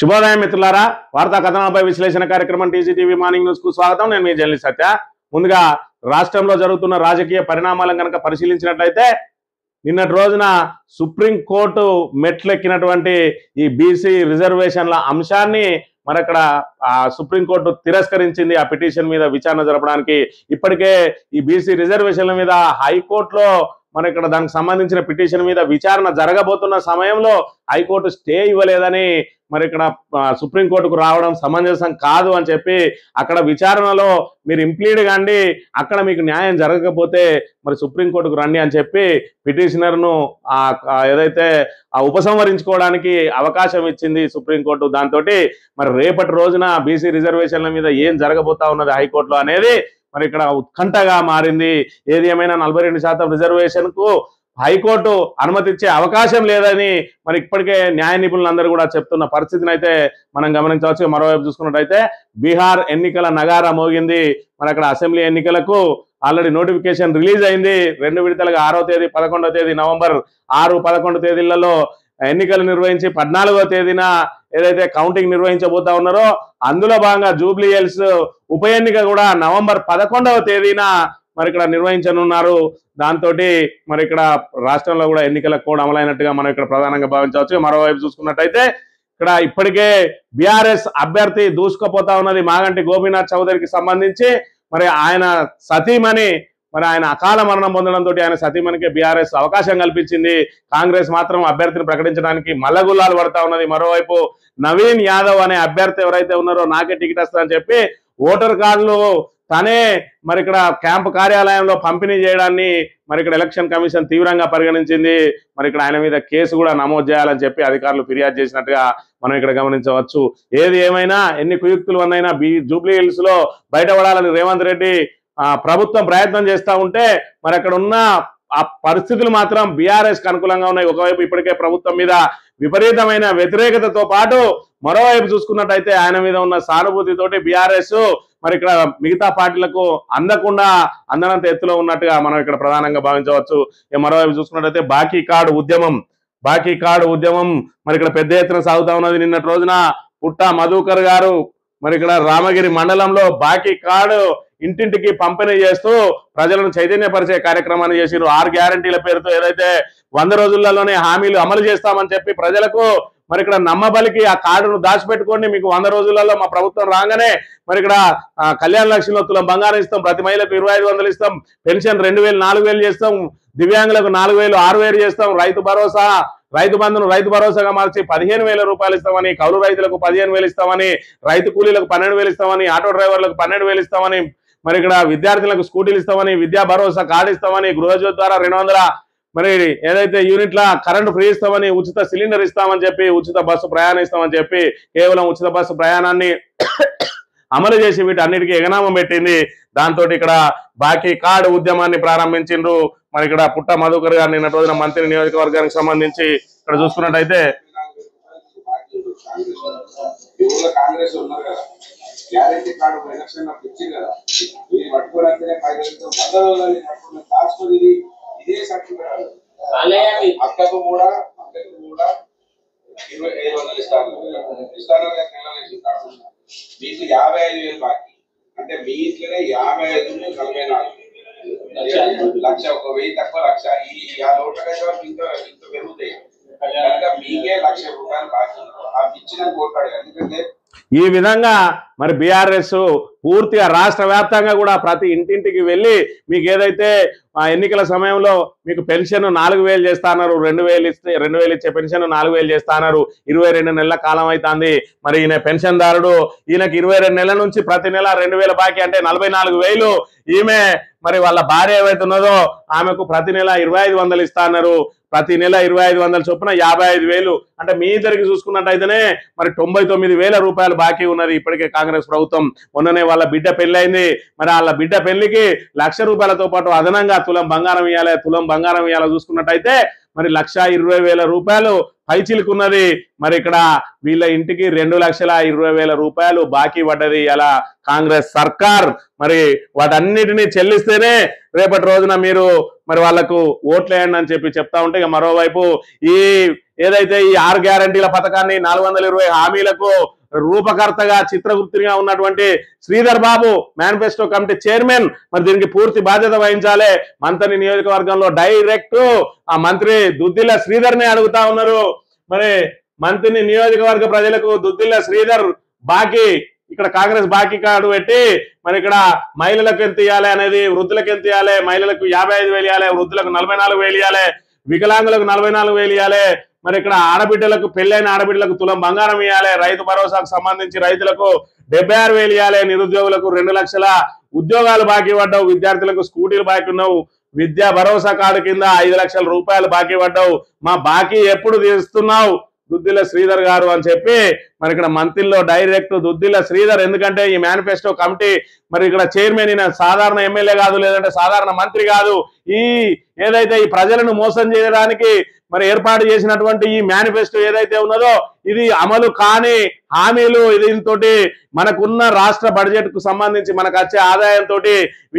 శుభోదయం మిత్రులారా, వార్తా కథనాలపై విశ్లేషణ కార్యక్రమం టీజీటీవీ మార్నింగ్ న్యూస్ కు స్వాగతం. నేను మీ జర్నలిస్ట్ సత్య. ముందుగా రాష్ట్రంలో జరుగుతున్న రాజకీయ పరిణామాలను కనుక పరిశీలించినట్లయితే నిన్నటి రోజున సుప్రీంకోర్టు మెట్లెక్కినటువంటి ఈ బీసీ రిజర్వేషన్ల అంశాన్ని మరక్కడ సుప్రీంకోర్టు తిరస్కరించింది. ఆ పిటిషన్ మీద విచారణ జరపడానికి ఇప్పటికే ఈ బీసీ రిజర్వేషన్ల మీద హైకోర్టులో మన ఇక్కడ దానికి సంబంధించిన పిటిషన్ మీద విచారణ జరగబోతున్న సమయంలో హైకోర్టు స్టే ఇవ్వలేదని మరి ఇక్కడ సుప్రీంకోర్టుకు రావడం సమంజసం కాదు అని చెప్పి అక్కడ విచారణలో మీరు ఇంప్లీడ్ కాండి, అక్కడ మీకు న్యాయం జరగకపోతే మరి సుప్రీంకోర్టుకు రండి అని చెప్పి పిటిషనర్ను ఏదైతే ఉపసంహరించుకోవడానికి అవకాశం ఇచ్చింది సుప్రీంకోర్టు. దాంతో మరి రేపటి రోజున బీసీ రిజర్వేషన్ల మీద ఏం జరగబోతా ఉన్నది హైకోర్టులో అనేది మరి ఇక్కడ ఉత్కంఠగా మారింది. ఏది ఏమైనా 42% రిజర్వేషన్ కు హైకోర్టు అనుమతిచ్చే అవకాశం లేదని మరి ఇప్పటికే న్యాయ నిపుణులందరూ కూడా చెప్తున్న పరిస్థితిని అయితే మనం గమనించవచ్చు. మరోవైపు చూసుకున్నట్టయితే బీహార్ ఎన్నికల నగారా మోగింది. మరి అక్కడ అసెంబ్లీ ఎన్నికలకు ఆల్రెడీ నోటిఫికేషన్ రిలీజ్ అయింది. 2 విడతలుగా 6వ తేదీ 11వ తేదీ నవంబర్ 6, 11 తేదీలలో ఎన్నికలు నిర్వహించి 14వ తేదీన ఏదైతే కౌంటింగ్ నిర్వహించబోతా ఉన్నారో అందులో భాగంగా జూబ్లీ హిల్స్ ఉప ఎన్నిక కూడా నవంబర్ 11వ తేదీన మరి ఇక్కడ నిర్వహించనున్నారు. దాంతో మరి ఇక్కడ రాష్ట్రంలో కూడా ఎన్నికల కోడ్ అమలైనట్టుగా మనం ఇక్కడ ప్రధానంగా భావించవచ్చు. మరోవైపు చూసుకున్నట్టయితే ఇక్కడ ఇప్పటికే బీఆర్ఎస్ అభ్యర్థి దూసుకుపోతా ఉన్నది. మాగంటి గోపీనాథ్ చౌదరికి సంబంధించి మరి ఆయన సతీమణి మరి ఆయన అకాల మరణం పొందడంతో ఆయన సతీమణికి బీఆర్ఎస్ అవకాశం కల్పించింది. కాంగ్రెస్ మాత్రం అభ్యర్థిని ప్రకటించడానికి మల్లగుల్లాలు పడతా ఉన్నది. మరోవైపు నవీన్ యాదవ్ అనే అభ్యర్థి ఎవరైతే ఉన్నారో నాకే టికెట్ వస్తుందని చెప్పి ఓటర్ కార్డులు తనే మరి ఇక్కడ క్యాంపు కార్యాలయంలో పంపిణీ చేయడాన్ని మరి ఇక్కడ ఎలక్షన్ కమిషన్ తీవ్రంగా పరిగణించింది. మరి ఇక్కడ ఆయన మీద కేసు కూడా నమోదు చేయాలని చెప్పి అధికారులు ఫిర్యాదు చేసినట్టుగా మనం ఇక్కడ గమనించవచ్చు. ఏది ఏమైనా ఎన్ని కుయుక్తులు అన్నైనా జూబ్లీ హిల్స్ లో బయటపడాలని రేవంత్ రెడ్డి ప్రభుత్వం ప్రయత్నం చేస్తూ ఉంటే మరి అక్కడ ఉన్న ఆ పరిస్థితులు మాత్రం బీఆర్ఎస్ కు అనుకూలంగా ఉన్నాయి. ఒకవైపు ఇప్పటికే ప్రభుత్వం మీద విపరీతమైన వ్యతిరేకతతో పాటు మరోవైపు చూసుకున్నట్టయితే ఆయన మీద ఉన్న సానుభూతితోటి బీఆర్ఎస్ మరి ఇక్కడ మిగతా పార్టీలకు అందనంత ఎత్తులో ఉన్నట్టుగా మనం ఇక్కడ ప్రధానంగా భావించవచ్చు. మరోవైపు చూసుకున్నట్టయితే బాకీ కార్డు ఉద్యమం మరి ఇక్కడ పెద్ద ఎత్తున సాగుతా ఉన్నది. నిన్నటి రోజున పుట్ట మధుకర్ గారు మరి ఇక్కడ రామగిరి మండలంలో బాకీ కార్డు ఇంటింటికి పంపిణీ చేస్తూ ప్రజలను చైతన్యపరిచే కార్యక్రమాన్ని చేసిరు. 6 గ్యారంటీల పేరుతో ఏదైతే 100 రోజులలోనే హామీలు అమలు చేస్తామని చెప్పి ప్రజలకు మరి ఇక్కడ నమ్మబలికి ఆ కార్డును దాచిపెట్టుకోండి, మీకు 100 రోజులలో మా ప్రభుత్వం రాగానే మరి ఇక్కడ కళ్యాణ లక్ష్మిలో తులం బంగారం ఇస్తాం, ప్రతి మహిళకు 2500 ఇస్తాం, పెన్షన్ 2000 4000 చేస్తాం, దివ్యాంగులకు 4000 6000 చేస్తాం, రైతు బంధును రైతు భరోసాగా మార్చి 15,000 రూపాయలు ఇస్తామని, కౌలు రైతులకు 15,000 ఇస్తామని, రైతు కూలీలకు 12,000 ఇస్తామని, ఆటో డ్రైవర్లకు 12,000 ఇస్తామని, మరి ఇక్కడ విద్యార్థులకు స్కూటీలు ఇస్తామని, విద్యా భరోసా కార్డు ఇస్తామని, గృహజ్యోతి ద్వారా 200 మరి ఏదైతే యూనిట్ల కరెంటు ఫ్రీ ఇస్తామని, ఉచిత సిలిండర్ ఇస్తామని చెప్పి, ఉచిత బస్సు ప్రయాణం ఇస్తామని చెప్పి కేవలం ఉచిత బస్సు ప్రయాణాన్ని అమలు చేసి వీటన్నిటికీ ఎగనామం పెట్టింది. దాంతో ఇక్కడ బాకీ కార్డు ఉద్యమాన్ని ప్రారంభించిండ్రు. మరి ఇక్కడ పుట్ట మధుకర్ గారు నిన్న రోజున మంత్రి నియోజకవర్గానికి సంబంధించి ఇక్కడ చూసుకున్నట్టయితే గ్యారెంటీ కార్డు ఎలక్షన్ ఇచ్చింది కదా, ఇది పట్టుకోవడానికి ఇదే సర్టిఫికేట్ అక్కకు కూడా 2,500 ఇస్తారు. మీకు 55,000 బాకీ అంటే మీ ఇంట్లోనే 55 44 లక్ష, 1,000 తక్కువ లక్ష. ఈ 50 ఓట్ల ఇంత పెరుగుతాయి కనుక మీకే ₹1,00,000 బాకీ ఆ ఇచ్చిన కోట్లాడు. ఎందుకంటే ఈ విధంగా మరి బీఆర్ఎస్ పూర్తిగా రాష్ట్ర వ్యాప్తంగా కూడా ప్రతి ఇంటింటికి వెళ్ళి మీకు ఏదైతే ఎన్నికల సమయంలో మీకు పెన్షన్ 4,000 చేస్తా అన్నారు, 2,000 ఇచ్చే పెన్షన్ 4,000 చేస్తా అన్నారు. 22 నెలల కాలం అవుతుంది. మరి ఈయన పెన్షన్దారుడు, ఈయనకి 22 నెలల నుంచి ప్రతి నెల 2,000 బాకీ అంటే 44,000. ఈమె మరి వాళ్ళ భార్య ఏవైతే ఉన్నదో ఆమెకు ప్రతి నెల 2,500 ఇస్తా అన్నారు. ప్రతి నెల 2,500 చొప్పున 55,000 అంటే మీ ఇద్దరికి చూసుకున్నట్టయితేనే మరి 99,000 రూపాయలు బాకీ ఉన్నది ఇప్పటికే కాంగ్రెస్ ప్రభుత్వం. మొన్ననే వాళ్ళ బిడ్డ పెళ్ళైంది. మరి వాళ్ళ బిడ్డ పెళ్లికి ₹1,00,000తో పాటు అదనంగా తులం బంగారం ఇవ్వాలి. చూసుకున్నట్టయితే మరి ₹1,20,000 పైచిలుకున్నది. మరి ఇక్కడ వీళ్ళ ఇంటికి ₹2,20,000 బాకీ పడ్డది అలా కాంగ్రెస్ సర్కార్. మరి వాటన్నిటినీ చెల్లిస్తేనే రేపటి రోజున మీరు మరి వాళ్లకు ఓట్లేయండి అని చెప్పి చెప్తా ఉంటే, మరోవైపు ఈ ఏదైతే ఈ 6 గ్యారంటీల పథకాన్ని 420 హామీలకు రూపకర్తగా చిత్రగుప్తునిగా ఉన్నటువంటి Sridhar Babu manifesto committee chairman మరి దీనికి పూర్తి బాధ్యత వహించాలి. మంత్రి నియోజకవర్గంలో డైరెక్ట్ ఆ మంత్రి దుద్దిల్ల శ్రీధర్ ని అడుగుతా ఉన్నారు. మరి మంత్రిని నియోజకవర్గ ప్రజలకు దుద్దిల్ల శ్రీధర్ బాకీ ఇక్కడ కాంగ్రెస్ బాకీ కార్డు పెట్టి మరి ఇక్కడ మహిళలకు ఎంత ఇవ్వాలి అనేది, వృద్ధులకు ఎంత ఇవ్వాలి, మహిళలకు 55,000 ఇవ్వాలి, వృద్ధులకు 44,000 ఇవ్వాలి, వికలాంగులకు 44,000 ఇవ్వాలి, మరి ఇక్కడ ఆడబిడ్డలకు పెళ్ళైన ఆడబిడ్డలకు తులం బంగారం ఇవ్వాలి, రైతు భరోసాకు సంబంధించి రైతులకు 76,000 ఇవ్వాలి, నిరుద్యోగులకు 2 లక్షల ఉద్యోగాలు బాకీ పడ్డావు, విద్యార్థులకు స్కూటీలు బాకీ ఉన్నావు, విద్యా భరోసా కార్డు కింద 5 లక్షల రూపాయలు బాకీ పడ్డావు, మా బాకీ ఎప్పుడు తీరుస్తున్నావు దుద్దిల్ల శ్రీధర్ గారు అని చెప్పి మరి ఇక్కడ మంత్రిలో డైరెక్ట్ దుద్దిల్ల శ్రీధర్. ఎందుకంటే ఈ మేనిఫెస్టో కమిటీ మరి ఇక్కడ చైర్మన్ ఈయన సాధారణ ఎమ్మెల్యే కాదు, లేదంటే సాధారణ మంత్రి కాదు. ఈ ఏదైతే ఈ ప్రజలను మోసం చేయడానికి మరి ఏర్పాటు చేసినటువంటి ఈ మేనిఫెస్టో ఏదైతే ఉన్నదో ఇది అమలు కాని హామీలు. దీంతో మనకున్న రాష్ట్ర బడ్జెట్ కు సంబంధించి మనకు వచ్చే ఆదాయంతో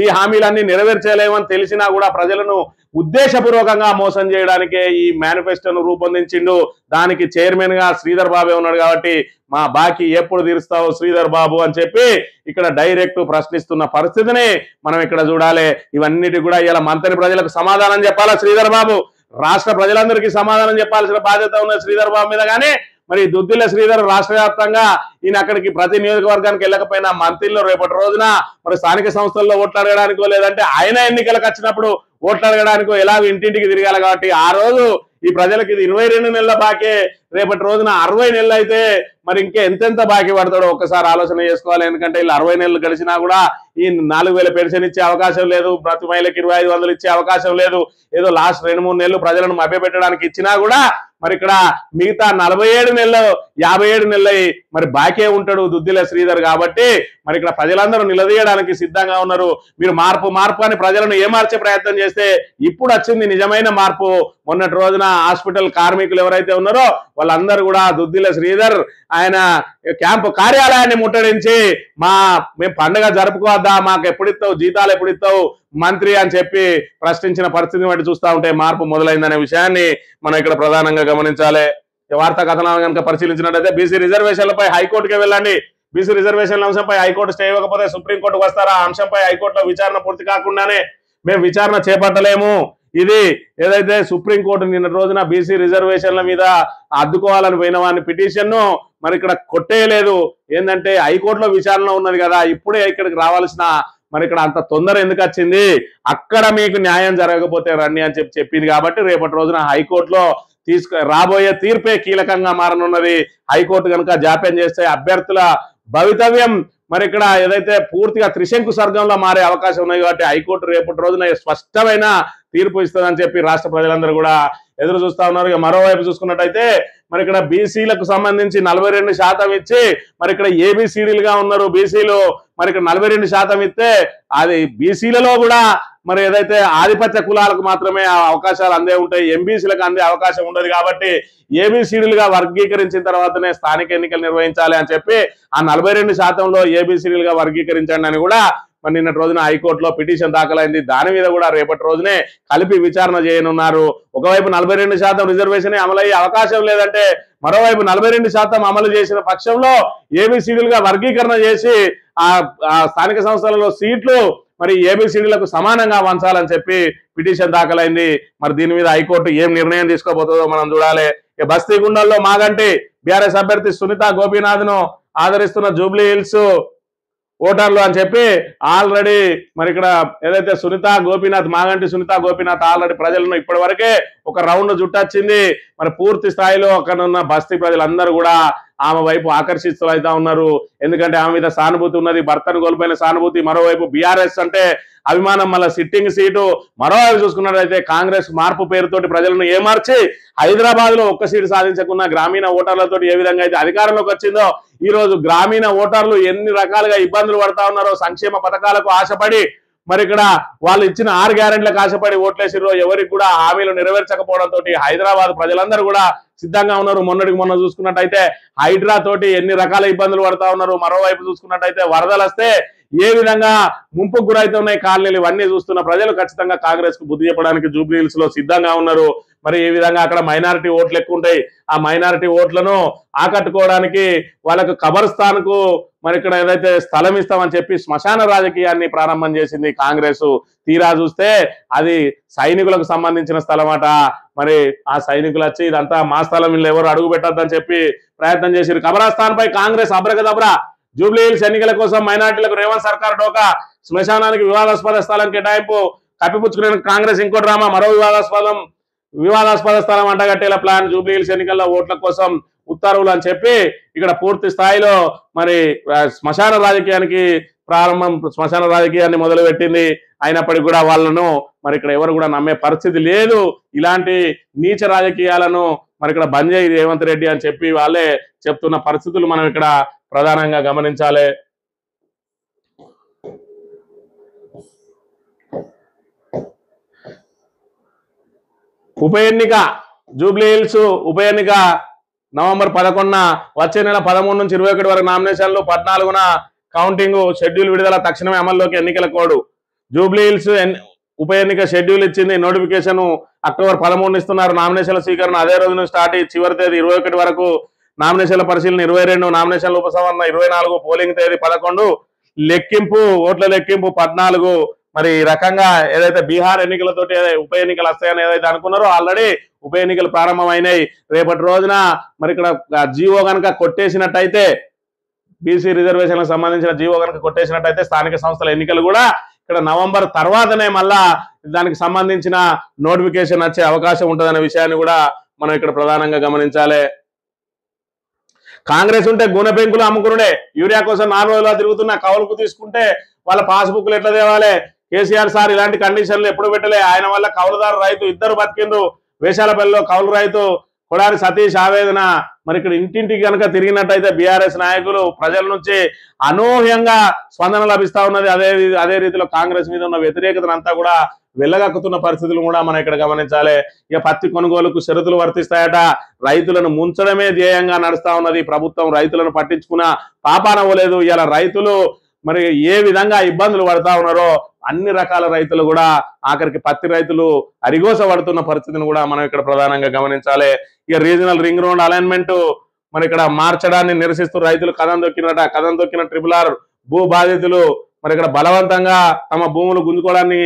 ఈ హామీలన్నీ నెరవేర్చలేమని తెలిసినా కూడా ప్రజలను ఉద్దేశపూర్వకంగా మోసం చేయడానికే ఈ మేనిఫెస్టోను రూపొందించిండు. దానికి చైర్మన్ గా శ్రీధర్ బాబే ఉన్నాడు కాబట్టి మా బాకీ ఎప్పుడు తీరుస్తావు శ్రీధర్ బాబు అని చెప్పి ఇక్కడ డైరెక్ట్ ప్రశ్నిస్తున్న పరిస్థితిని మనం ఇక్కడ చూడాలి. ఇవన్నిటి కూడా ఇలా మంత్రి ప్రజలకు సమాధానం చెప్పాలా శ్రీధర్ బాబు, రాష్ట్ర ప్రజలందరికీ సమాధానం చెప్పాల్సిన బాధ్యత ఉన్నది శ్రీధర్ బాబు మీద. కానీ మరి దుద్దిల్ల శ్రీధర్ రాష్ట్ర వ్యాప్తంగా ఈయన అక్కడికి ప్రతి నియోజకవర్గానికి వెళ్ళకపోయినా మంత్రిలో రేపటి రోజున మరి స్థానిక సంస్థల్లో ఓట్లు అడగడానికో లేదంటే ఆయన ఎన్నికలకు వచ్చినప్పుడు ఓట్లు అడగడానికో ఎలాగో ఇంటింటికి తిరగాలి. కాబట్టి ఆ రోజు ఈ ప్రజలకు ఇది 22 నెలల బాకే, రేపటి రోజున 60 నెలలు అయితే మరి ఇంకా ఎంతెంత బాకీ పడతాడో ఒక్కసారి ఆలోచన చేసుకోవాలి. ఎందుకంటే ఇలా 60 నెలలు గడిచినా కూడా ఈ 4,000 పెన్షన్ ఇచ్చే అవకాశం లేదు, ప్రతి మహిళకి 2,500 ఇచ్చే అవకాశం లేదు. ఏదో లాస్ట్ 2-3 నెలలు ప్రజలను మభ్యపెట్టడానికి ఇచ్చినా కూడా మరి ఇక్కడ మిగతా 47 నెలలు 57 నెలలు మరి బాకే ఉంటాడు దుద్దిల్ల శ్రీధర్. కాబట్టి మరి ఇక్కడ ప్రజలందరూ నిలదీయడానికి సిద్ధంగా ఉన్నారు. మీరు మార్పు అని ప్రజలను ఏమార్చే ప్రయత్నం చేస్తే ఇప్పుడు వచ్చింది నిజమైన మార్పు. మొన్నటి రోజున హాస్పిటల్ కార్మికులు ఎవరైతే ఉన్నారో వాళ్ళందరూ కూడా దుద్దిల్ల శ్రీధర్ ఆయన క్యాంపు కార్యాలయాన్ని ముట్టడించి మేము పండుగ జరుపుకోవద్దా, మాకు ఎప్పుడిస్తావు జీతాలు, ఎప్పుడిస్తావు మంత్రి అని చెప్పి ప్రశ్నించిన పరిస్థితిని బట్టి చూస్తూ ఉంటే మార్పు మొదలైందనే విషయాన్ని మనం ఇక్కడ ప్రధానంగా గమనించాలి. వార్తా కథనాలను కనుక పరిశీలించినట్లయితే బీసీ రిజర్వేషన్లపై హైకోర్టుకి వెళ్ళండి. బీసీ రిజర్వేషన్ల అంశంపై హైకోర్టు స్టే ఇవ్వకపోతే సుప్రీంకోర్టుకు వస్తారా? ఆ అంశంపై హైకోర్టులో విచారణ పూర్తి కాకుండానే మేము విచారణ చేపట్టలేము. ఇది ఏదైతే సుప్రీంకోర్టు నిన్న రోజున బీసీ రిజర్వేషన్ల మీద అడ్డుకోవాలని పోయిన వారిని పిటిషన్ను మరి ఇక్కడ కొట్టేయలేదు. ఏంటంటే హైకోర్టులో విచారణ ఉన్నది కదా, ఇప్పుడే ఇక్కడికి రావాల్సిన మరి ఇక్కడ అంత తొందర ఎందుకు వచ్చింది, అక్కడ మీకు న్యాయం జరగకపోతే రండి అని చెప్పింది. కాబట్టి రేపటి రోజున హైకోర్టులో రాబోయే తీర్పే కీలకంగా మారనున్నది. హైకోర్టు కనుక జాప్యం చేస్తే అభ్యర్థుల భవితవ్యం మరి ఇక్కడ ఏదైతే పూర్తిగా త్రిశంకు స్వర్గంలో మారే అవకాశం ఉన్నాయి. కాబట్టి హైకోర్టు రేపటి రోజున స్పష్టమైన తీర్పు ఇస్తుందని చెప్పి రాష్ట్ర ప్రజలందరూ కూడా ఎదురు చూస్తా ఉన్నారు. ఇక మరోవైపు చూసుకున్నట్టయితే మరి ఇక్కడ బీసీలకు సంబంధించి 42% ఇచ్చి మరి ఇక్కడ ఏబిసిడీలుగా ఉన్నారు బీసీలు. మరి ఇక్కడ 42% ఇస్తే అది బీసీలలో కూడా మరి ఏదైతే ఆధిపత్య కులాలకు మాత్రమే అవకాశాలు అందే ఉంటాయి, ఎంబీసీలకు అందే అవకాశం ఉండదు. కాబట్టి ఏబిసిడీలుగా వర్గీకరించిన తర్వాతనే స్థానిక ఎన్నికలు నిర్వహించాలి అని చెప్పి ఆ 42%లో ఏబిసిడీలుగా వర్గీకరించండి అని కూడా మరి నిన్నటి రోజున హైకోర్టులో పిటిషన్ దాఖలైంది. దాని మీద కూడా రేపటి రోజునే కలిపి విచారణ చేయనున్నారు. ఒకవైపు 42% రిజర్వేషన్ అమలయ్యే అవకాశం లేదంటే మరోవైపు 42% అమలు చేసిన పక్షంలో ఏబిసిడీలుగా వర్గీకరణ చేసి ఆ స్థానిక సంస్థలలో సీట్లు మరి ఏబిసిడీలకు సమానంగా వంచాలని చెప్పి పిటిషన్ దాఖలైంది. మరి దీని మీద హైకోర్టు ఏం నిర్ణయం తీసుకోబోతుందో మనం చూడాలి. బస్తీ గుండల్లో మాగంటి బీఆర్ఎస్ అభ్యర్థి సునీత గోపీనాథ్ ను ఆదరిస్తున్న జూబ్లీ హిల్స్ ఓటర్లు అని చెప్పి ఆల్రెడీ మరి ఇక్కడ ఏదైతే మాగంటి సునీత గోపీనాథ్ ఆల్రెడీ ప్రజలను ఇప్పటి వరకే ఒక రౌండ్ జుట్టొచ్చింది. మరి పూర్తి స్థాయిలో అక్కడ ఉన్న బస్తీ ప్రజలందరూ కూడా ఆమె వైపు ఆకర్షితులైతా ఉన్నారు. ఎందుకంటే ఆమె మీద సానుభూతి ఉన్నది, భర్తను కోల్పోయిన సానుభూతి. మరోవైపు బీఆర్ఎస్ అంటే అభిమానం, మళ్ళీ సిట్టింగ్ సీటు. మరోవైపు చూసుకున్నట్లయితే కాంగ్రెస్ మార్పు పేరుతోటి ప్రజలను ఏమార్చి హైదరాబాద్ లో ఒక్క సీటు సాధించకున్న గ్రామీణ ఓటర్లతో ఏ విధంగా అయితే అధికారంలోకి వచ్చిందో ఈ రోజు గ్రామీణ ఓటర్లు ఎన్ని రకాలుగా ఇబ్బందులు పడతా ఉన్నారో, సంక్షేమ పథకాలకు ఆశపడి మరి ఇక్కడ వాళ్ళు ఇచ్చిన 6 గ్యారెంటీలకు ఆశపడి ఓట్లేసిరో ఎవరికి కూడా హామీలు నెరవేర్చకపోవడంతో హైదరాబాద్ ప్రజలందరూ కూడా సిద్ధంగా ఉన్నారు. మొన్న చూసుకున్నట్టయితే హైడ్రా తోటి ఎన్ని రకాల ఇబ్బందులు పడతా ఉన్నారు. మరోవైపు చూసుకున్నట్టయితే వరదలు వస్తే ఏ విధంగా ముంపుకు గురవుతున్నాయి కాలనీలు, ఇవన్నీ చూస్తున్న ప్రజలు ఖచ్చితంగా కాంగ్రెస్ కు బుద్ధి చెప్పడానికి జూబ్లీ హిల్స్ లో సిద్ధంగా ఉన్నారు. మరి ఈ విధంగా అక్కడ మైనారిటీ ఓట్లు ఎక్కువ ఉంటాయి, ఆ మైనారిటీ ఓట్లను ఆకట్టుకోవడానికి వాళ్ళకు కబర్స్థాన్ కు మరి ఇక్కడ ఏదైతే స్థలం ఇస్తామని చెప్పి శ్మశాన రాజకీయాన్ని ప్రారంభం చేసింది కాంగ్రెస్. తీరా చూస్తే అది సైనికులకు సంబంధించిన స్థలం అట. మరి ఆ సైనికులు వచ్చి ఇదంతా మా స్థలం, వీళ్ళు ఎవరు అడుగు పెట్టొద్దని చెప్పి ప్రయత్నం చేశారు. కబరస్థాన్ పై కాంగ్రెస్ అబ్రగదబ్రా. జూబ్లీ హిల్స్ ఎన్నికల కోసం మైనార్టీలకు రేవంత్ సర్కార్ డోకా. శ్మశానానికి వివాదాస్పద స్థలం కేటాయింపు కప్పిపుచ్చుకునే కాంగ్రెస్ ఇంకో డ్రామా. మరో వివాదాస్పద స్థలం అంటగట్టేలా ప్లాన్. జూబ్లీ హిల్స్ ఎన్నికల్లో ఓట్ల కోసం ఉత్తర్వులు అని చెప్పి ఇక్కడ పూర్తి స్థాయిలో మరి శ్మశాన రాజకీయాన్ని మొదలుపెట్టింది. అయినప్పటికీ కూడా వాళ్ళను మరి ఇక్కడ ఎవరు కూడా నమ్మే పరిస్థితి లేదు. ఇలాంటి నీచ రాజకీయాలను మరి ఇక్కడ బంద్ చేయి రేవంత్ రెడ్డి అని చెప్పి వాళ్ళే చెప్తున్న పరిస్థితులు మనం ఇక్కడ ప్రధానంగా గమనించాలి. ఉప ఎన్నిక, జూబ్లీ హిల్స్ ఉప ఎన్నిక నవంబర్ 11న, వచ్చే నెల 13 నుంచి 21 వరకు నామినేషన్లు, 14న కౌంటింగ్. షెడ్యూల్ విడుదల, తక్షణమే అమల్లోకి ఎన్నికల కోడ్. జూబ్లీ హిల్స్ ఉప ఎన్నిక షెడ్యూల్ ఇచ్చింది, నోటిఫికేషన్ అక్టోబర్ 13 ఇస్తున్నారు. నామినేషన్ల స్వీకరణ అదే రోజు నుంచి స్టార్ట్, చివరి తేదీ 21 వరకు. నామినేషన్ల పరిశీలన 22, నామినేషన్ల ఉపసంహరణ 24, పోలింగ్ తేదీ 11, లెక్కింపు ఓట్ల లెక్కింపు 14. మరి ఈ రకంగా ఏదైతే బీహార్ ఎన్నికలతోటి ఉప ఎన్నికలు వస్తాయని ఏదైతే అనుకున్నారో ఆల్రెడీ ఉప ఎన్నికలు ప్రారంభమైనాయి. రేపటి రోజున మరి ఇక్కడ జీవో కనుక కొట్టేసినట్టయితే, బీసీ రిజర్వేషన్లకు సంబంధించిన జీవో కనుక కొట్టేసినట్టయితే స్థానిక సంస్థల ఎన్నికలు కూడా ఇక్కడ నవంబర్ తర్వాతనే మళ్ళా దానికి సంబంధించిన నోటిఫికేషన్ వచ్చే అవకాశం ఉంటుందనే విషయాన్ని కూడా మనం ఇక్కడ ప్రధానంగా గమనించాలి. కాంగ్రెస్ ఉంటే గూనె పెంకులు అమ్ముకునుడే. యూరియా కోసం 4 రోజులు తిరుగుతున్న కౌలుకు తీసుకుంటే వాళ్ళ పాస్బుక్లు ఎట్లా తేవాలి? కేసీఆర్ సార్ ఇలాంటి కండిషన్లు ఎప్పుడు పెట్టలే. ఆయన వల్ల కౌలుదారు రైతు ఇద్దరు బతికిండ్రు. వేషాలపల్లిలో కౌలు రైతు కొడారి సతీష్ ఆవేదన. మరి ఇక్కడ ఇంటింటికి కనుక తిరిగినట్టయితే బీఆర్ఎస్ నాయకులు ప్రజల నుంచి అనూహ్యంగా స్పందన లభిస్తా ఉన్నది. అదే రీతిలో కాంగ్రెస్ మీద ఉన్న వ్యతిరేకతను అంతా కూడా వెళ్ళగక్కుతున్న పరిస్థితులు కూడా మనం ఇక్కడ గమనించాలి. ఇక పత్తి కొనుగోలుకు షరతులు వర్తిస్తాయట. రైతులను ముంచడమే ధ్యేయంగా నడుస్తా ఉన్నది ప్రభుత్వం. రైతులను పట్టించుకున్న పాపానవ్వలేదు. ఇలా రైతులు మరి ఏ విధంగా ఇబ్బందులు పడతా ఉన్నారో అన్ని రకాల రైతులు కూడా ఆఖరికి పత్తి రైతులు అరిగోస పడుతున్న పరిస్థితిని కూడా మనం ఇక్కడ ప్రధానంగా గమనించాలి. ఇక రీజనల్ రింగ్ రోడ్ అలైన్మెంట్ మరి ఇక్కడ మార్చడాన్ని నిరసిస్తూ రైతులు కథం దొక్కిన RRR భూ బాధితులు మరి ఇక్కడ బలవంతంగా తమ భూములు గుంజుకోవడాన్ని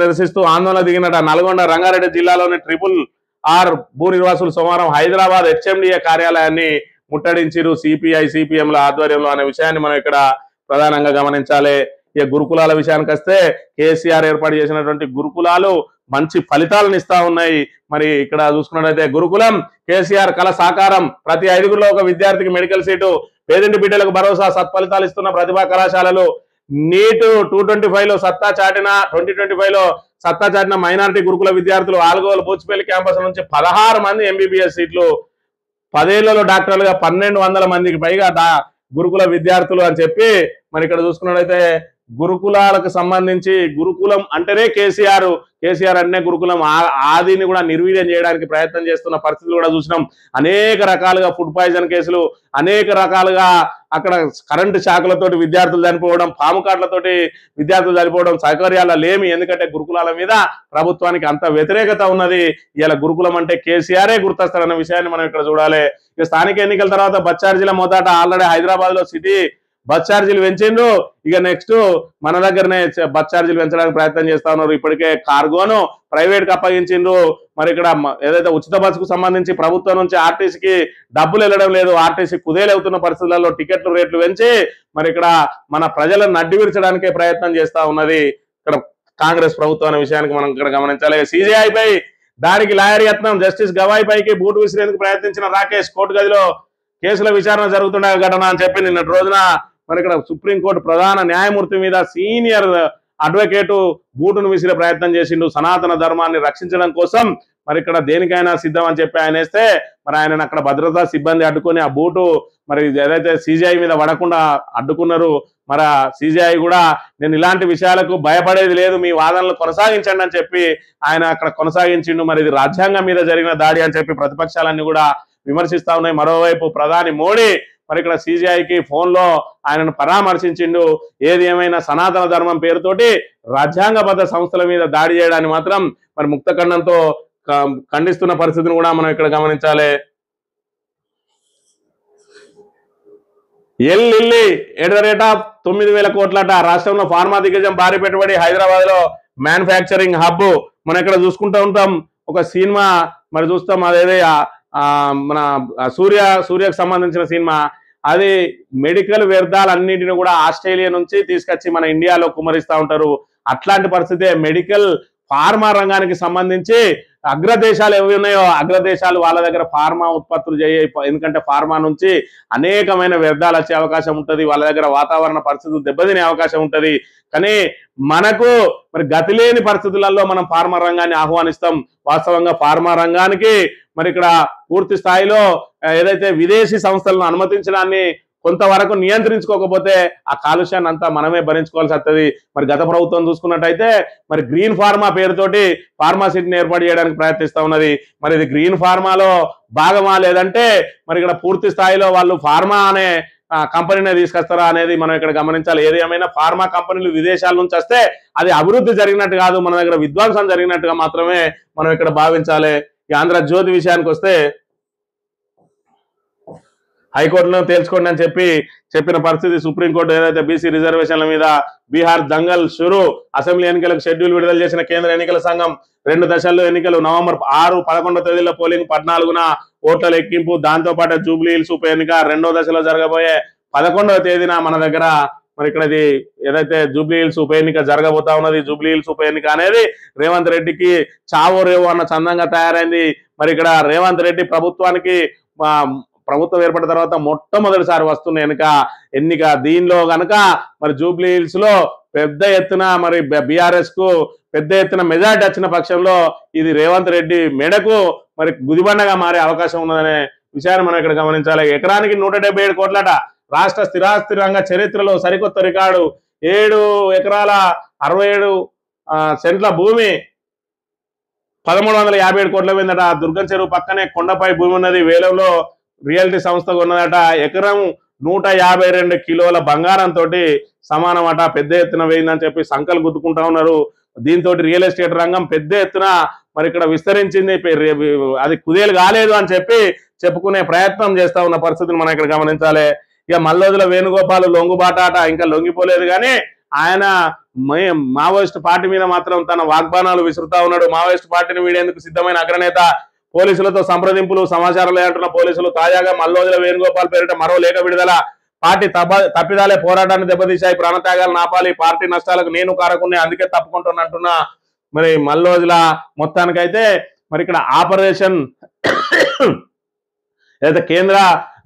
నిరసిస్తూ ఆందోళన దిగినట. నల్గొండ రంగారెడ్డి జిల్లాలోని RRR భూ నిర్వాసులు సోమవారం హైదరాబాద్ HMDA కార్యాలయాన్ని ముట్టడించారు. సిపిఐ సిపిఎంల ఆధ్వర్యంలో అనే విషయాన్ని మనం ఇక్కడ ప్రధానంగా గమనించాలి. ఇక గురుకులాల విషయానికి వస్తే కేసీఆర్ ఏర్పాటు చేసినటువంటి గురుకులాలు మంచి ఫలితాలను ఇస్తా ఉన్నాయి. మరి ఇక్కడ చూసుకున్నట్లయితే గురుకులం కేసీఆర్ కళ సాకారం. ప్రతి 5గురిలో ఒక విద్యార్థికి మెడికల్ సీటు. పేదింటి బిడ్డలకు భరోసా. సత్ఫలితాలు ఇస్తున్న ప్రతిభా కళాశాలలు. నీట్ 2025లో సత్తా చాటిన మైనారిటీ గురుకుల విద్యార్థులు. ఆల్గోలు బూచిపల్లి క్యాంపస్ నుంచి 16 మంది MBBS సీట్లు. 10 ఏళ్లలో డాక్టర్లుగా 1200 మందికి పైగా గురుకుల విద్యార్థులు అని చెప్పి మరి ఇక్కడ చూసుకున్నట్లయితే గురుకులాలకు సంబంధించి గురుకులం అంటేనే కేసీఆర్ అనే గురుకులం ఆదిని కూడా నిర్వీర్యం చేయడానికి ప్రయత్నం చేస్తున్న పరిస్థితులు కూడా చూసినాం. అనేక రకాలుగా ఫుడ్ పాయిజన్ కేసులు, అనేక రకాలుగా అక్కడ కరెంటు షాకులతోటి విద్యార్థులు చనిపోవడం, పాము కాట్లతోటి విద్యార్థులు చనిపోవడం, సౌకర్యాల లేమి. ఎందుకంటే గురుకులాల మీద ప్రభుత్వానికి అంత వ్యతిరేకత ఉన్నది. ఇలా గురుకులం అంటే కేసీఆరే గుర్తొస్తారన్న విషయాన్ని మనం ఇక్కడ చూడాలి. ఇక స్థానిక ఎన్నికల తర్వాత బస్ ఛార్జీల మోతాట. ఆల్రెడీ హైదరాబాద్ లో సిటీ బస్ ఛార్జీలు పెంచిండ్రు. ఇక నెక్స్ట్ మన దగ్గరనే బస్ ఛార్జీలు పెంచడానికి ప్రయత్నం చేస్తా ఉన్నారు. ఇప్పటికే కార్గోను ప్రైవేట్ కి అప్పగించిండ్రు. మరి ఇక్కడ ఏదైతే ఉచిత బస్సుకు సంబంధించి ప్రభుత్వం నుంచి ఆర్టీసీకి డబ్బులు వెళ్ళడం లేదు. ఆర్టీసీ కుదేలవుతున్న పరిస్థితులలో టికెట్లు రేట్లు పెంచి మరి ఇక్కడ మన ప్రజలను నడ్డి విరచడానికే ప్రయత్నం చేస్తా ఉన్నది ఇక్కడ కాంగ్రెస్ ప్రభుత్వం అనే విషయానికి మనం ఇక్కడ గమనించాలి. CJI పై దానికి లాయర్ యత్నం. జస్టిస్ గవాయ్ పైకి బూటు విసిరేందుకు ప్రయత్నించిన రాకేష్. కోర్టు గదిలో కేసుల విచారణ జరుగుతున్న ఘటన అని చెప్పి నిన్నటి రోజున మరి ఇక్కడ సుప్రీంకోర్టు ప్రధాన న్యాయమూర్తి మీద సీనియర్ అడ్వకేటు బూటును విసిరే ప్రయత్నం చేసిండు. సనాతన ధర్మాన్ని రక్షించడం కోసం మరి ఇక్కడ దేనికైనా సిద్ధం అని చెప్పి ఆయన వేస్తే మరి ఆయన అక్కడ భద్రతా సిబ్బంది అడ్డుకొని ఆ బూటు మరి ఏదైతే CJI మీద పడకుండా అడ్డుకున్నారు. మరి CJI కూడా నేను ఇలాంటి విషయాలకు భయపడేది లేదు, మీ వాదనలు కొనసాగించండి అని చెప్పి ఆయన అక్కడ కొనసాగించిండు. మరి ఇది రాజ్యాంగం మీద జరిగిన దాడి అని చెప్పి ప్రతిపక్షాలన్నీ కూడా విమర్శిస్తా ఉన్నాయి. మరోవైపు ప్రధాని మోడీ మరి ఇక్కడ సిజిఐకి ఫోన్లో ఆయనను పరామర్శించిండు. ఏది ఏమైనా సనాతన ధర్మం పేరుతోటి రాజ్యాంగబద్ధ సంస్థల మీద దాడి చేయడాన్ని మాత్రం మరి ముక్తఖండంతో ఖండిస్తున్న పరిస్థితిని కూడా మనం ఇక్కడ గమనించాలి. ఎల్లిల్లి ఎట్ ద రేట్ ఆఫ్ 9,000 కోట్లట. రాష్ట్రంలో ఫార్మా దిగ్గజం భారీ పెట్టుబడి, హైదరాబాద్ లో మ్యానుఫ్యాక్చరింగ్ హబ్. మనం ఇక్కడ చూసుకుంటూ ఉంటాం ఒక సినిమా మరి చూస్తాం, అదేదే మన సూర్యకు సంబంధించిన సినిమా. అది మెడికల్ వ్యర్థాలన్నింటినీ కూడా ఆస్ట్రేలియా నుంచి తీసుకొచ్చి మన ఇండియాలో కుమరిస్తూ ఉంటారు. అట్లాంటి పరిస్థితే మెడికల్ ఫార్మా రంగానికి సంబంధించి అగ్రదేశాలు ఏవి ఉన్నాయో అగ్రదేశాలు వాళ్ళ దగ్గర ఫార్మా ఉత్పత్తులు ఎందుకంటే ఫార్మా నుంచి అనేకమైన వ్యర్థాలు వచ్చే అవకాశం ఉంటుంది, వాళ్ళ దగ్గర వాతావరణ పరిస్థితులు దెబ్బతినే అవకాశం ఉంటుంది. కానీ మనకు మరి గతి లేని పరిస్థితులలో మనం ఫార్మా రంగాన్ని ఆహ్వానిస్తాం. వాస్తవంగా ఫార్మా రంగానికి మరి ఇక్కడ పూర్తి స్థాయిలో ఏదైతే విదేశీ సంస్థలను అనుమతించడాన్ని కొంతవరకు నియంత్రించుకోకపోతే ఆ కాలుష్యాన్ని అంతా మనమే భరించుకోవాల్సి వస్తుంది. మరి గత ప్రభుత్వం చూసుకున్నట్టయితే మరి గ్రీన్ ఫార్మా పేరుతోటి ఫార్మాసిటీని ఏర్పాటు చేయడానికి ప్రయత్నిస్తూ ఉన్నది. మరి ఇది గ్రీన్ ఫార్మాలో భాగమా లేదంటే మరి ఇక్కడ పూర్తి స్థాయిలో వాళ్ళు ఫార్మా అనే కంపెనీనే తీసుకొస్తారా అనేది మనం ఇక్కడ గమనించాలి. ఏది ఏమైనా ఫార్మా కంపెనీలు విదేశాల నుంచి వస్తే అది అభివృద్ధి జరిగినట్టు కాదు, మన దగ్గర విధ్వంసం జరిగినట్టుగా మాత్రమే మనం ఇక్కడ భావించాలి. ఈ ఆంధ్రజ్యోతి విషయానికి వస్తే హైకోర్టులో తేల్చుకోండి అని చెప్పిన పరిస్థితి. సుప్రీంకోర్టు ఏదైతే బీసీ రిజర్వేషన్ల మీద బీహార్ దంగల్ షురు, అసెంబ్లీ ఎన్నికలకు షెడ్యూల్ విడుదల చేసిన కేంద్ర ఎన్నికల సంఘం 2 దశల్లో ఎన్నికలు నవంబర్ 6, 11 తేదీలో పోలింగ్, 14న ఓట్ల లెక్కింపు. దాంతో పాటు జూబ్లీ హిల్స్ ఉప ఎన్నిక 2వ దశలో జరగబోయే 11వ తేదీన మన దగ్గర మరి ఇక్కడ ఇది ఏదైతే జూబ్లీ హిల్స్ ఉప ఎన్నిక జరగబోతా ఉన్నది. జూబ్లీ హిల్స్ ఉప ఎన్నిక అనేది రేవంత్ రెడ్డికి చావో రేవో అన్న చందంగా తయారైంది. మరి ఇక్కడ రేవంత్ రెడ్డి ప్రభుత్వం ఏర్పడిన తర్వాత మొట్టమొదటిసారి వస్తున్న ఎన్నిక. దీనిలో గనక మరి జూబ్లీ హిల్స్ లో పెద్ద ఎత్తున మరి బీఆర్ఎస్ కు పెద్ద ఎత్తున మెజార్టీ వచ్చిన పక్షంలో ఇది రేవంత్ రెడ్డి మెడకు మరి గుదిబండగా మారే అవకాశం ఉన్నదనే విషయాన్ని మనం ఇక్కడ గమనించాలి. ఎకరానికి 177 కోట్లట. రాష్ట్ర స్థిరాస్తి రంగ చరిత్రలో సరికొత్త రికార్డు. 7 ఎకరాల 67 సెంట్ల భూమి 1357 కోట్ల పోయిందట. దుర్గం చెరువు పక్కనే కొండపై భూమి ఉన్నది. వేలంలో రియల్టీ సంస్థకు ఉన్నదట. ఎకరం 152 కిలోల బంగారంతో సమానమట. పెద్ద ఎత్తున వేయిందని చెప్పి సంకలు గుద్దుకుంటా ఉన్నారు. దీంతో రియల్ ఎస్టేట్ రంగం పెద్ద ఎత్తున మరి ఇక్కడ విస్తరించింది. అది కుదేలు కాలేదు అని చెప్పుకునే ప్రయత్నం చేస్తా ఉన్న పరిస్థితిని మనం ఇక్కడ గమనించాలి. ఇక మల్లోజుల వేణుగోపాల్ లొంగుబాటాట ఇంకా లొంగిపోలేదు, కానీ ఆయన మావోయిస్ట్ పార్టీ మీద మాత్రం తన వాగ్బానాలు విసురుతా ఉన్నాడు. మావోయిస్ట్ పార్టీని వీడేందుకు సిద్ధమైన అగ్రనేత. పోలీసులతో సంప్రదింపులు, సమాచారం లేదంటున్న పోలీసులు. తాజాగా మల్లోజుల వేణుగోపాల్ పేరిట మరో లేఖ విడుదల. పార్టీ తప్పిదాలే పోరాటాన్ని దెబ్బతీశాయి, ప్రాణత్యాగాలు నాపాలి, పార్టీ నష్టాలకు నేను కారకునే, అందుకే తప్పుకుంటున్నంటున్న మరి మల్లోజుల మొత్తానికైతే మరి ఇక్కడ ఆపరేషన్ ఏదైతే కేంద్ర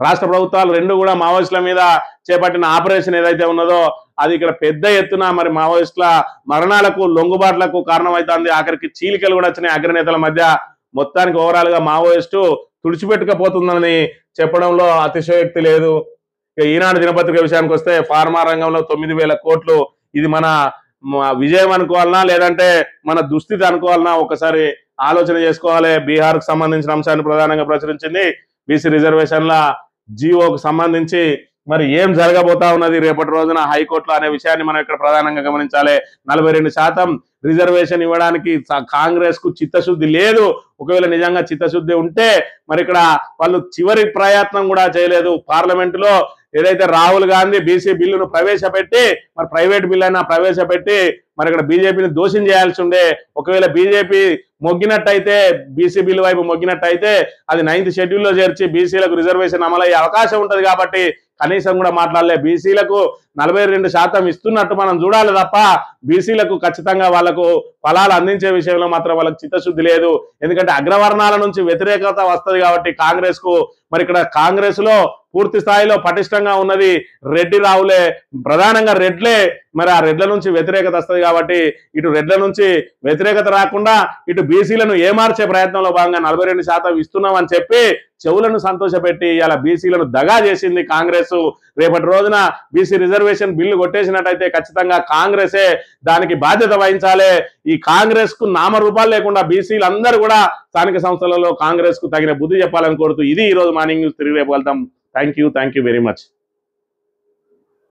రాష్ట్ర ప్రభుత్వాలు రెండు కూడా మావోయిస్టుల మీద చేపట్టిన ఆపరేషన్ ఏదైతే ఉన్నదో అది ఇక్కడ పెద్ద ఎత్తున మరి మావోయిస్టుల మరణాలకు లొంగుబాట్లకు కారణమవుతుంది. ఆఖరికి చీలికలు కూడా వచ్చినాయి అగ్రనేతల మధ్య. మొత్తానికి ఓవరాల్ గా మావోయిస్టు తుడిచిపెట్టుకపోతుందని చెప్పడంలో అతిశయోక్తి లేదు. ఈనాడు దినపత్రిక విషయానికి వస్తే ఫార్మా రంగంలో 9,000 కోట్లు. ఇది మన విజయం అనుకోవాలన్నా లేదంటే మన దుస్థితి అనుకోవాలన్నా ఒకసారి ఆలోచన చేసుకోవాలి. బీహార్ కు సంబంధించిన అంశాన్ని ప్రధానంగా ప్రచురించింది. బీసీ రిజర్వేషన్ల జీవోకు సంబంధించి మరి ఏం జరగబోతా ఉన్నది రేపటి రోజున హైకోర్టులో అనే విషయాన్ని మనం ఇక్కడ ప్రధానంగా గమనించాలి. 42% రిజర్వేషన్ ఇవ్వడానికి కాంగ్రెస్ కు చిత్తశుద్ధి లేదు. ఒకవేళ నిజంగా చిత్తశుద్ధి ఉంటే మరి ఇక్కడ వాళ్ళు చివరి ప్రయత్నం కూడా చేయలేదు. పార్లమెంటులో ఏదైతే రాహుల్ గాంధీ బీసీ బిల్లును ప్రవేశపెట్టి మరి ప్రైవేట్ బిల్ అయినా ప్రవేశపెట్టి మరి ఇక్కడ బీజేపీని దోషం చేయాల్సి ఉండే. ఒకవేళ బీజేపీ మొగ్గినట్టయితే బీసీ బిల్లు వైపు మొగ్గినట్టయితే అది 9th షెడ్యూల్లో చేర్చి బీసీలకు రిజర్వేషన్ అమలయ్యే అవకాశం ఉంటది. కాబట్టి కనీసం కూడా మాట్లాడలే. బీసీలకు 42% ఇస్తున్నట్టు మనం చూడాలి తప్ప బీసీలకు ఖచ్చితంగా వాళ్లకు ఫలాలు అందించే విషయంలో మాత్రం వాళ్ళకి చిత్తశుద్ధి లేదు. ఎందుకంటే అగ్రవర్ణాల నుంచి వ్యతిరేకత వస్తుంది కాబట్టి కాంగ్రెస్ కు. మరి ఇక్కడ కాంగ్రెస్ లో పూర్తి స్థాయిలో పటిష్టంగా ఉన్నది రెడ్డి రావులే, ప్రధానంగా రెడ్లే. మరి ఆ రెడ్ల నుంచి వ్యతిరేకత వస్తుంది కాబట్టి ఇటు రెడ్ల నుంచి వ్యతిరేకత రాకుండా ఇటు బీసీలను ఏమార్చే ప్రయత్నంలో భాగంగా 42% ఇస్తున్నాం అని చెప్పి చెవులను సంతోషపెట్టి ఇలా బీసీలను దగా చేసింది కాంగ్రెస్. రేపటి రోజున బీసీ రిజర్వేషన్ బిల్లు కొట్టేసినట్టయితే ఖచ్చితంగా కాంగ్రెసే దానికి బాధ్యత వహించాలి. ఈ కాంగ్రెస్ కు నామరూపాలు లేకుండా బీసీలందరూ కూడా స్థానిక సంస్థలలో కాంగ్రెస్ కు తగిన బుద్ధి చెప్పాలని కోరుతూ ఇది ఈ రోజు మార్నింగ్ న్యూస్. తిరిగి రేపు వెళ్తాం. Thank you very much.